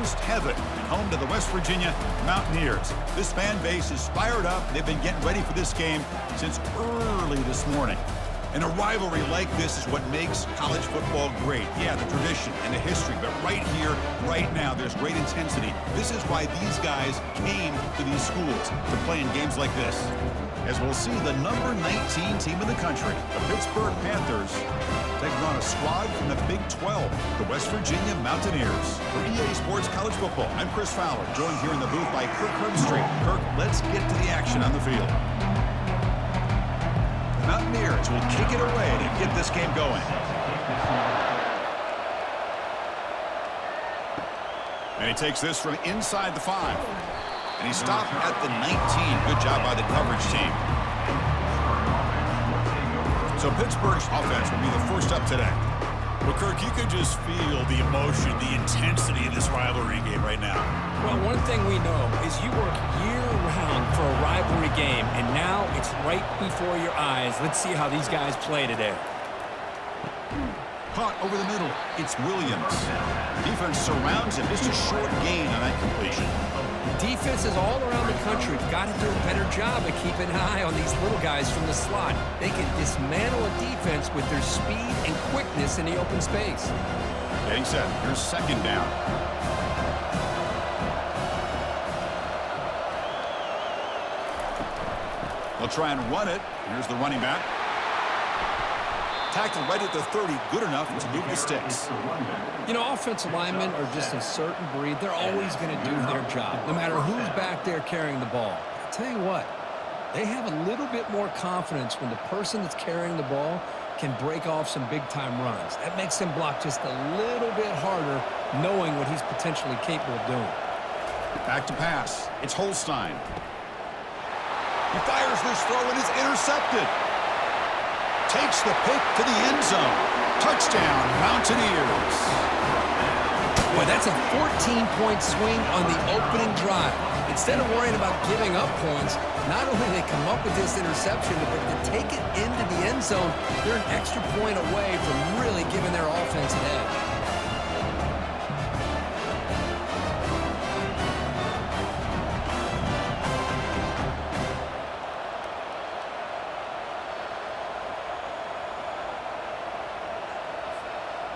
host heaven and home to the West Virginia Mountaineers. This fan base is fired up. They've been getting ready for this game since early this morning. And a rivalry like this is what makes college football great. Yeah, the tradition and the history, but right here, right now, there's great intensity. This is why these guys came to these schools to play in games like this. As we'll see the number 19 team in the country, the Pittsburgh Panthers, taking on a squad from the Big 12, the West Virginia Mountaineers. For EA Sports College Football, I'm Chris Fowler, joined here in the booth by Kirk Herbstreit. Kirk, let's get to the action on the field. Mountaineers will kick it away to get this game going. And he takes this from inside the 5. And he stopped at the 19. Good job by the coverage team. So Pittsburgh's offense will be the first up today. Well, Kirk, you could just feel the emotion, the intensity of this rivalry game right now. Well, one thing we know is you work year-round for a rivalry game, and now it's right before your eyes. Let's see how these guys play today. Caught over the middle. It's Williams. Defense surrounds him. Just a short gain on that completion. Defenses all around the country have got to do a better job of keeping an eye on these little guys from the slot. They can dismantle a defense with their speed and quickness in the open space. Getting set. Here's second down. They'll try and run it. Here's the running back. Tackled right at the 30. Good enough to move the sticks. You know, offensive linemen are just a certain breed. They're always going to do their job, no matter who's back there carrying the ball. I'll tell you what, they have a little bit more confidence when the person that's carrying the ball can break off some big-time runs. That makes him block just a little bit harder, knowing what he's potentially capable of doing. Back to pass. It's Holstein. He fires this throw and is intercepted. Takes the pick to the end zone. Touchdown, Mountaineers. Boy, that's a 14-point swing on the opening drive. Instead of worrying about giving up points, not only do they come up with this interception, but to take it into the end zone, they're an extra point away from really giving their offense an edge.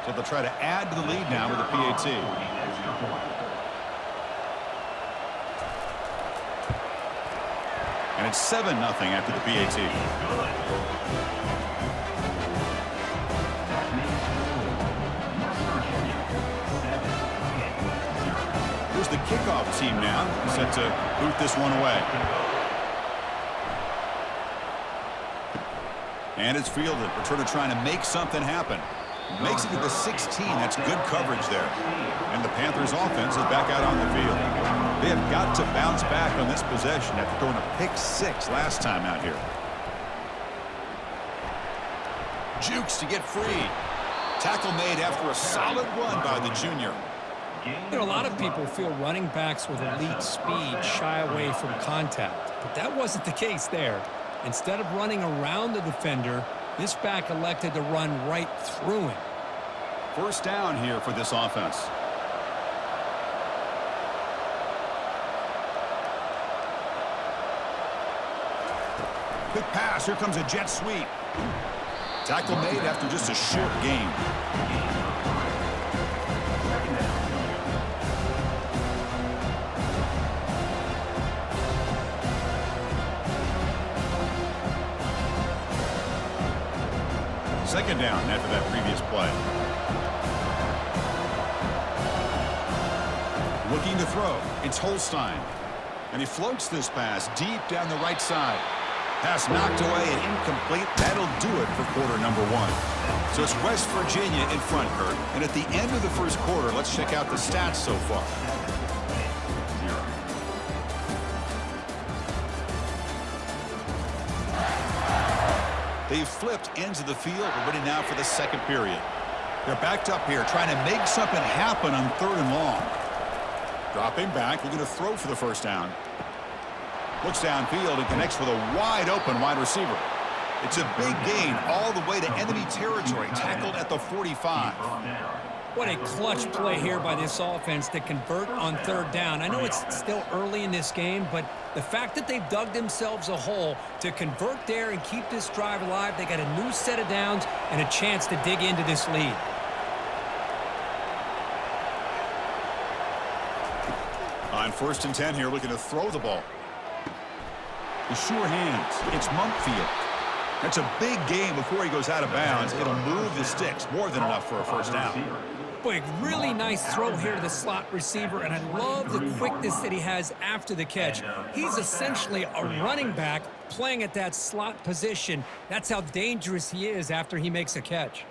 So they'll try to add to the lead now with a PAT. And it's 7-0 after the PAT. Here's the kickoff team now, set to boot this one away. And it's fielded. Returner trying to make something happen. Makes it to the 16. That's good coverage there. And the Panthers offense is back out on the field. They have got to bounce back on this possession after throwing a pick-6 last time out here. Jukes to get free. Tackle made after a solid run by the junior. You know, a lot of people feel running backs with elite speed shy away from contact. But that wasn't the case there. Instead of running around the defender, this back elected to run right through him. First down here for this offense. Quick pass. Here comes a jet sweep. Tackle made after just a short gain. Second down after that previous play. Looking to throw. It's Holstein. And he floats this pass deep down the right side. Pass knocked away and incomplete. That'll do it for quarter number 1. So it's West Virginia in front, Kurt. And at the end of the first quarter, let's check out the stats so far. They've flipped ends of the field. We're ready now for the second period. They're backed up here, trying to make something happen on 3rd and long. Dropping back, looking to throw for the first down. Looks downfield and connects with a wide-open wide receiver. It's a big gain all the way to enemy territory, tackled at the 45. What a clutch play here by this offense to convert on third down. I know it's still early in this game, but the fact that they've dug themselves a hole to convert there and keep this drive alive, they got a new set of downs and a chance to dig into this lead. On 1st and 10 here, looking to throw the ball. The sure hands. It's Mumpfield. That's a big game before he goes out of bounds. It'll move the sticks. More than enough for a first down. Boy, really nice throw here to the slot receiver, and I love the quickness that he has after the catch. He's essentially a running back playing at that slot position. That's how dangerous he is after he makes a catch.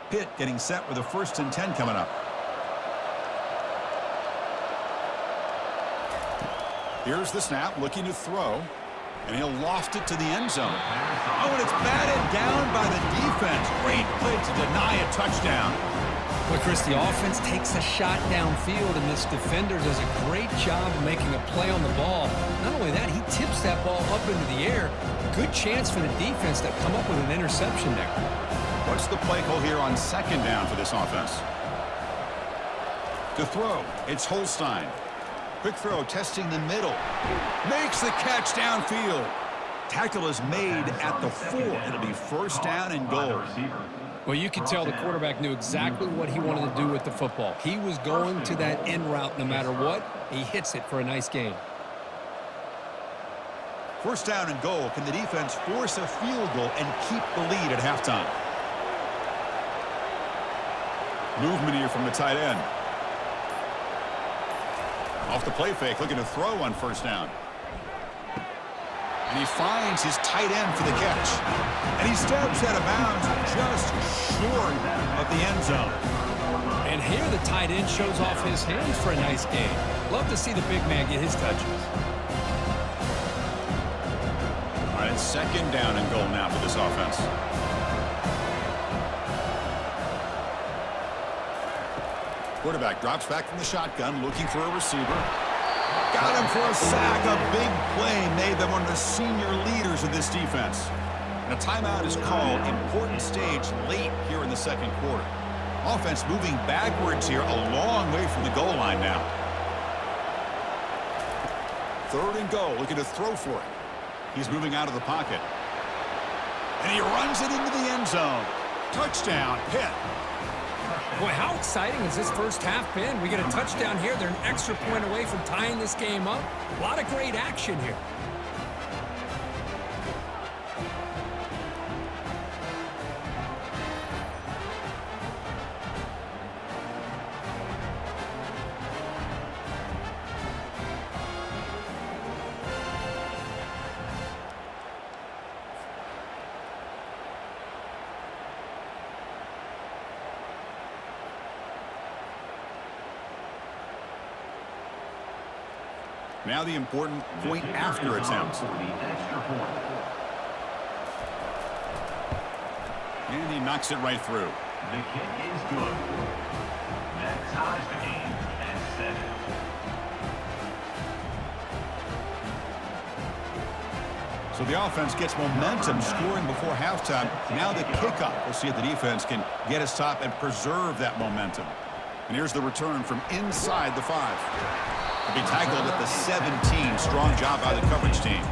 Pitt getting set with a 1st and 10 coming up. Here's the snap, looking to throw, and he'll loft it to the end zone. Oh, and it's batted down by the defense. Great play to deny a touchdown. But Chris, the offense takes a shot downfield, and this defender does a great job of making a play on the ball. Not only that, he tips that ball up into the air. Good chance for the defense to come up with an interception there. What's the play call here on 2nd down for this offense? To throw, it's Holstein. Quick throw, testing the middle. Makes the catch downfield. Tackle is made at the 4. It'll be 1st down and goal. Well, you could tell the quarterback knew exactly what he wanted to do with the football. He was going to that in route no matter what. He hits it for a nice gain. 1st down and goal. Can the defense force a field goal and keep the lead at halftime? Movement here from the tight end. Off the play fake, looking to throw on 1st down. And he finds his tight end for the catch. And he steps out of bounds just short of the end zone. And here the tight end shows off his hands for a nice gain. Love to see the big man get his touches. All right, it's 2nd down and goal now for this offense. Quarterback drops back from the shotgun, looking for a receiver. Got him for a sack. A big play made them one of the senior leaders of this defense. And a timeout is called. Important stage late here in the 2nd quarter. Offense moving backwards here, a long way from the goal line now. 3rd and goal, looking to throw for it. He's moving out of the pocket. And he runs it into the end zone. Touchdown, Pitt. Boy, how exciting has this first half been? We get a touchdown here. They're an extra point away from tying this game up. A lot of great action here. Now the important point after attempt. And he knocks it right through. The kick is good. That ties the game at 7. So the offense gets momentum scoring before halftime. Now the kickoff. We'll see if the defense can get a stop and preserve that momentum. And here's the return from inside the 5. He'll be tackled at the 17. Strong job by the coverage team.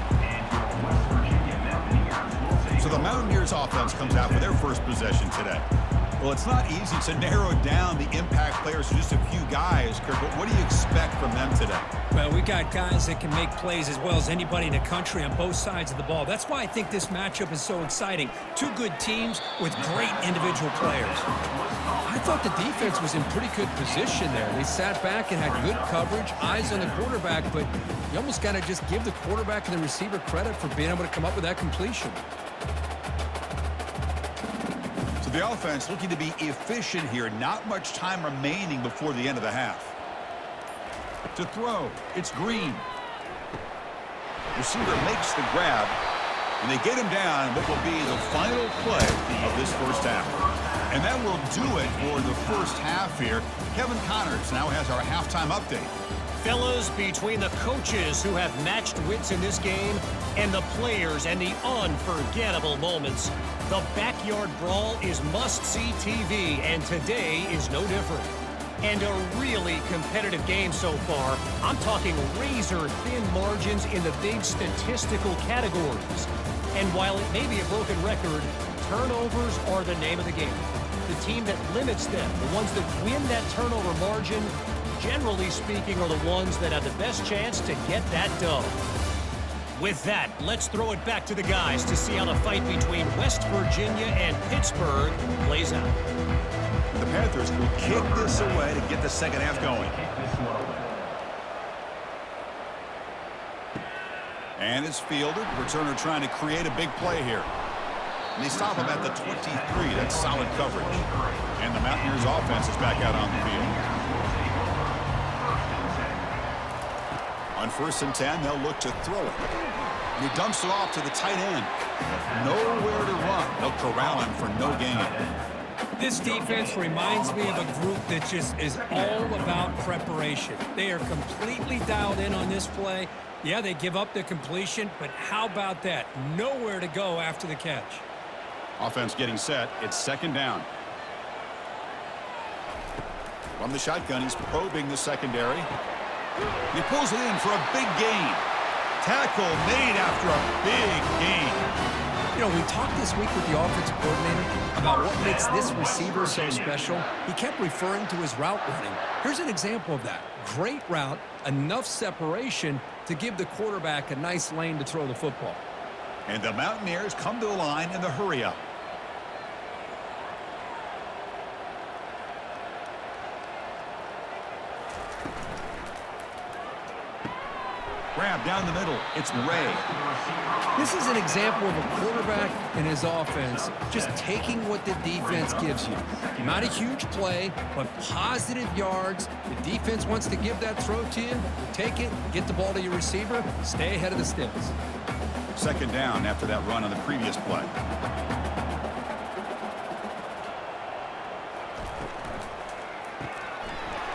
So the Mountaineers offense comes out for their first possession today. Well, it's not easy to narrow down the impact players to just a few guys, Kirk, but what do you expect from them today? Well, we got guys that can make plays as well as anybody in the country on both sides of the ball. That's why I think this matchup is so exciting. Two good teams with great individual players. I thought the defense was in pretty good position there. They sat back and had good coverage, eyes on the quarterback, but you almost got to just give the quarterback and the receiver credit for being able to come up with that completion. The offense looking to be efficient here. Not much time remaining before the end of the half. To throw, it's Green. Receiver makes the grab, and they get him down what will be the final play of this first half. And that will do it for the first half here. Kevin Connors now has our halftime update. Fellas, between the coaches who have matched wits in this game and the players and the unforgettable moments, the Backyard Brawl is must-see TV, and today is no different. And a really competitive game so far. I'm talking razor-thin margins in the big statistical categories. And while it may be a broken record, turnovers are the name of the game. The team that limits them, the ones that win that turnover margin, generally speaking, are the ones that have the best chance to get that dub. With that, let's throw it back to the guys to see how the fight between West Virginia and Pittsburgh plays out. The Panthers will kick this away to get the second half going. And it's fielded. Returner trying to create a big play here. And they stop him at the 23. That's solid coverage. And the Mountaineers offense is back out on the field. On 1st and 10, they'll look to throw it. And he dumps it off to the tight end. Nowhere to run. They'll corral him for no gain. This defense reminds me of a group that just is all about preparation. They are completely dialed in on this play. Yeah, they give up the completion, but how about that? Nowhere to go after the catch. Offense getting set. It's 2nd down. From the shotgun, he's probing the secondary. He pulls it in for a big gain. Tackle made after a big gain. You know, we talked this week with the offensive coordinator about what makes this receiver so special. He kept referring to his route running. Here's an example of that. Great route, enough separation to give the quarterback a nice lane to throw the football. And the Mountaineers come to the line in the hurry-up. Grab down the middle. It's Ray. This is an example of a quarterback and his offense just taking what the defense gives you. Not a huge play, but positive yards. The defense wants to give that throw to you. You take it, get the ball to your receiver, stay ahead of the sticks. 2nd down after that run on the previous play.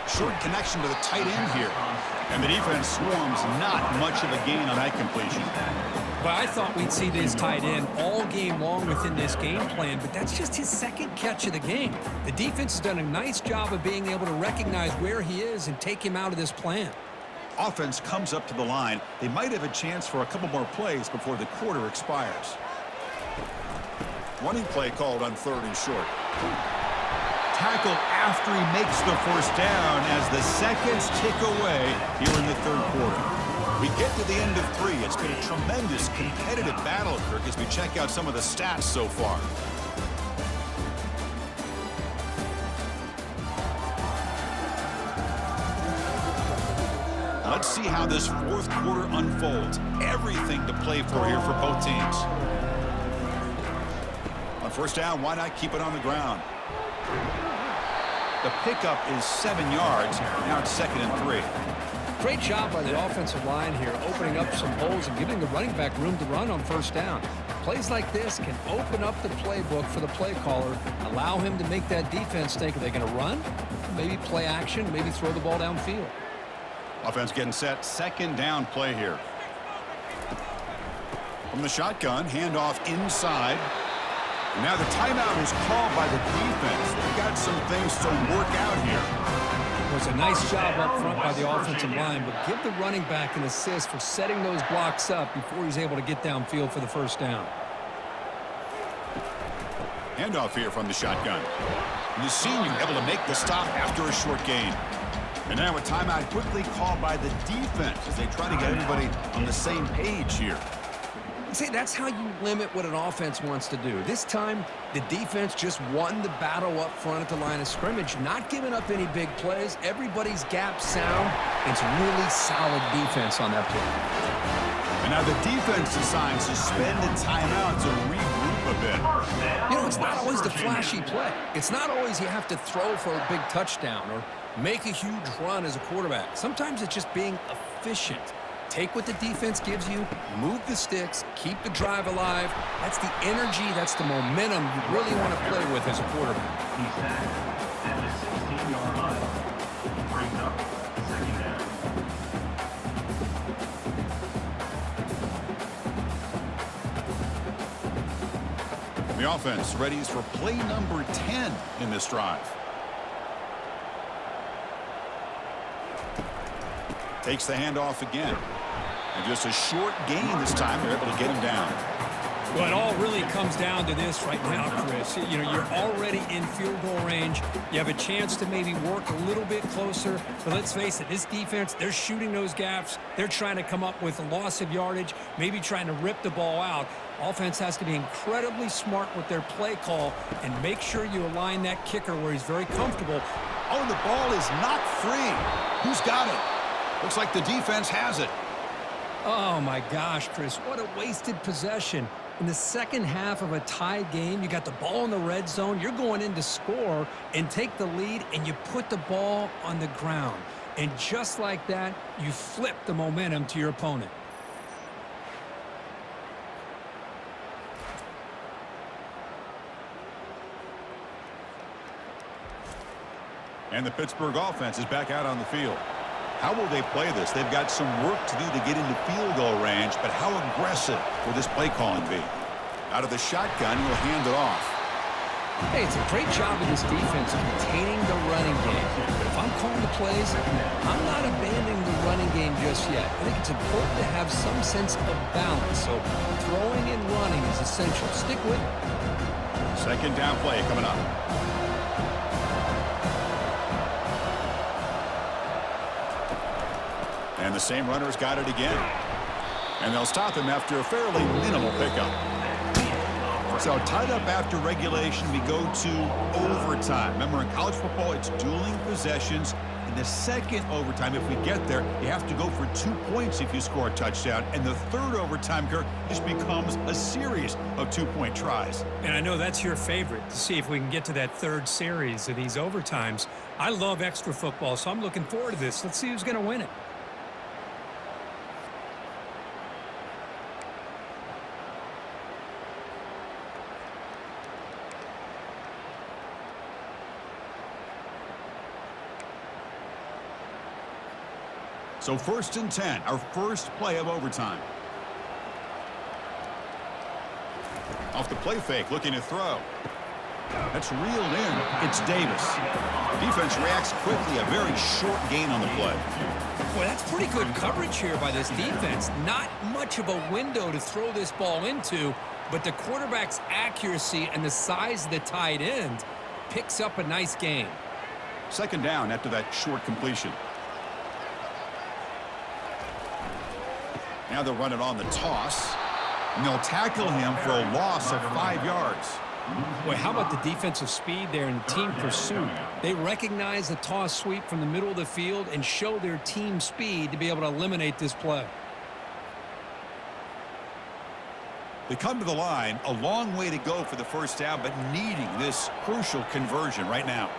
Short connection to the tight end here. And the defense swarms, not much of a gain on that completion. But I thought we'd see this tight end all game long within this game plan, but that's just his 2nd catch of the game. The defense has done a nice job of being able to recognize where he is and take him out of this plan. Offense comes up to the line. They might have a chance for a couple more plays before the quarter expires. Running play called on 3rd and short. Tackled after he makes the 1st down as the seconds tick away here in the 3rd quarter. We get to the end of 3. It's been a tremendous competitive battle, Kirk, as we check out some of the stats so far. Let's see how this 4th quarter unfolds. Everything to play for here for both teams. On 1st down, why not keep it on the ground? The pickup is 7 yards. Now it's 2nd and 3. Great job by the offensive line here, opening up some holes and giving the running back room to run on 1st down. Plays like this can open up the playbook for the play caller, allow him to make that defense think, are they going to run? Maybe play action, maybe throw the ball downfield. Offense getting set. 2nd down play here. From the shotgun, handoff inside. And now the timeout is called by the defense. They've got some things to work out here. It was a nice job up front by the offensive line, but give the running back an assist for setting those blocks up before he's able to get downfield for the 1st down. Handoff here from the shotgun. And the senior able to make the stop after a short gain. And now a timeout quickly called by the defense as they try to get everybody on the same page here. See, that's how you limit what an offense wants to do. This time, the defense just won the battle up front at the line of scrimmage, not giving up any big plays. Everybody's gap sound. It's really solid defense on that play. And now the defense decides to spend a timeout to regroup a bit. You know, it's not always the flashy play. It's not always you have to throw for a big touchdown or make a huge run as a quarterback. Sometimes it's just being efficient. Take what the defense gives you, move the sticks, keep the drive alive. That's the energy, that's the momentum you really want to play with as a quarterback. He's tackled at the 16-yard line. Brings up 2nd down. The offense readies for play number 10 in this drive. Takes the handoff again. And just a short gain this time. They're able to get him down. Well, it all really comes down to this right now, Chris. You know, you're already in field goal range. You have a chance to maybe work a little bit closer. But let's face it, this defense, they're shooting those gaps. They're trying to come up with a loss of yardage, maybe trying to rip the ball out. Offense has to be incredibly smart with their play call and make sure you align that kicker where he's very comfortable. Oh, the ball is not free. Who's got it? Looks like the defense has it. Oh, my gosh, Chris, what a wasted possession. In the second half of a tied game, you got the ball in the red zone. You're going in to score and take the lead, and you put the ball on the ground. And just like that, you flip the momentum to your opponent. And the Pittsburgh offense is back out on the field. How will they play this? They've got some work to do to get into field goal range, but how aggressive will this play calling be? Out of the shotgun, he'll hand it off. Hey, it's a great job of this defense containing the running game. But if I'm calling the plays, I'm not abandoning the running game just yet. I think it's important to have some sense of balance. So throwing and running is essential. Stick with it. Second down play coming up. And the same runner's got it again. And they'll stop him after a fairly minimal pickup. So tied up after regulation, we go to overtime. Remember, in college football, it's dueling possessions. In the second overtime, if we get there, you have to go for 2 points if you score a touchdown. And the third overtime, Kirk, just becomes a series of 2-point tries. And I know that's your favorite, to see if we can get to that third series of these overtimes. I love extra football, so I'm looking forward to this. Let's see who's going to win it. So 1st and 10, our first play of overtime. Off the play fake, looking to throw. That's reeled in. It's Davis. Defense reacts quickly, a very short gain on the play. Boy, that's pretty good coverage here by this defense. Not much of a window to throw this ball into, but the quarterback's accuracy and the size of the tight end picks up a nice gain. Second down after that short completion. Now they'll run it on the toss, and they'll tackle him for a loss of 5 yards. Boy, how about the defensive speed there in the team pursuit? They recognize the toss sweep from the middle of the field and show their team speed to be able to eliminate this play. They come to the line, a long way to go for the first down, but needing this crucial conversion right now.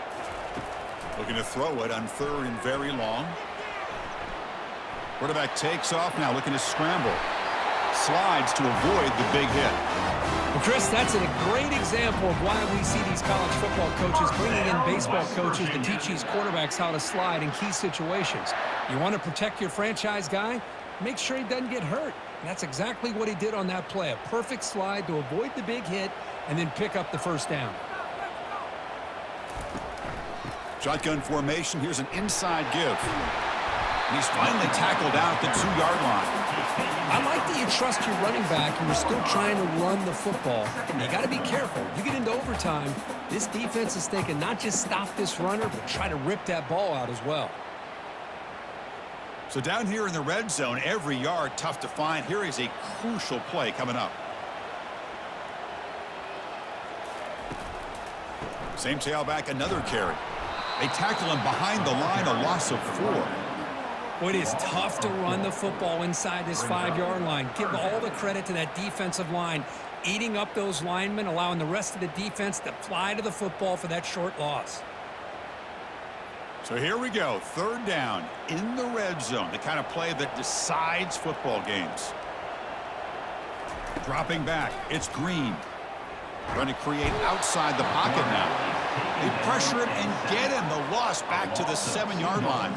Looking to throw it on 3rd and very long. Quarterback takes off now, looking to scramble. Slides to avoid the big hit. Well, Chris, that's a great example of why we see these college football coaches bringing in baseball coaches to teach these quarterbacks how to slide in key situations. You want to protect your franchise guy? Make sure he doesn't get hurt. And that's exactly what he did on that play. A perfect slide to avoid the big hit and then pick up the first down. Shotgun formation. Here's an inside give. And he's finally tackled out at the 2-yard line. I like that you trust your running back and you're still trying to run the football. You got to be careful. You get into overtime, this defense is thinking not just stop this runner, but try to rip that ball out as well. So down here in the red zone, every yard tough to find. Here is a crucial play coming up. Same tailback, another carry. They tackle him behind the line, a loss of 4. Well, it is tough to run the football inside this 5-yard line. Give all the credit to that defensive line, eating up those linemen, allowing the rest of the defense to fly to the football for that short loss. So here we go, 3rd down in the red zone, the kind of play that decides football games. Dropping back, it's Green. Trying to create outside the pocket now. They pressure him and get him. The loss back to the 7-yard line.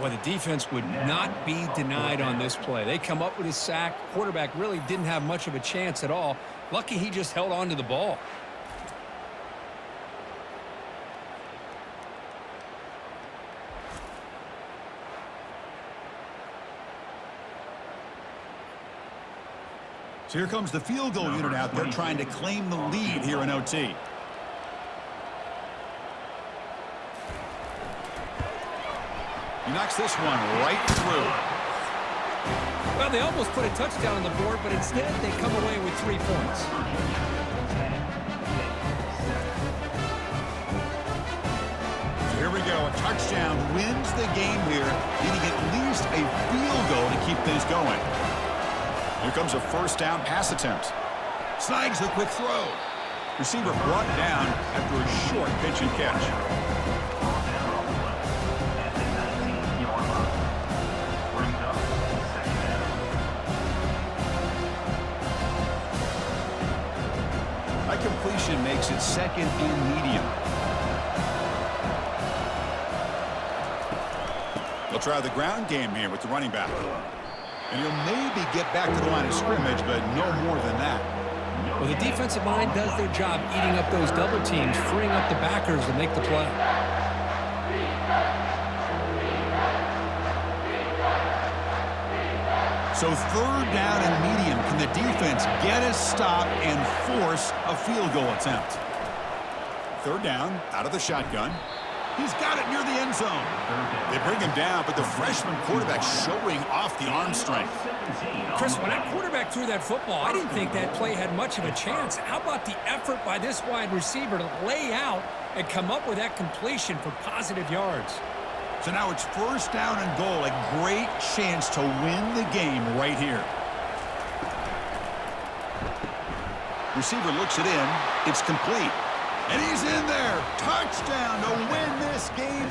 Well, the defense would not be denied on this play. They come up with a sack. Quarterback really didn't have much of a chance at all. Lucky he just held on to the ball. So here comes the field goal unit out there trying to claim the lead here in OT. He knocks this one right through. Well, they almost put a touchdown on the board, but instead they come away with 3 points. So here we go. A touchdown wins the game here, needing at least a field goal to keep things going. Here comes a first down pass attempt. Snags the quick throw. Receiver brought down after a short pitch and catch. That completion makes it second and medium. They'll try the ground game here with the running back. And he'll maybe get back to the line of scrimmage, but no more than that. Well, the defensive line does their job eating up those double teams, freeing up the backers to make the play. So third down and medium. Can the defense get a stop and force a field goal attempt? Third down, out of the shotgun. He's got it near the end zone. They bring him down, but the freshman quarterback showing off the arm strength. Chris, when that quarterback threw that football, I didn't think that play had much of a chance. How about the effort by this wide receiver to lay out and come up with that completion for positive yards? So now it's first down and goal. A great chance to win the game right here. Receiver looks it in. It's complete. And he's in there. Touchdown to win this game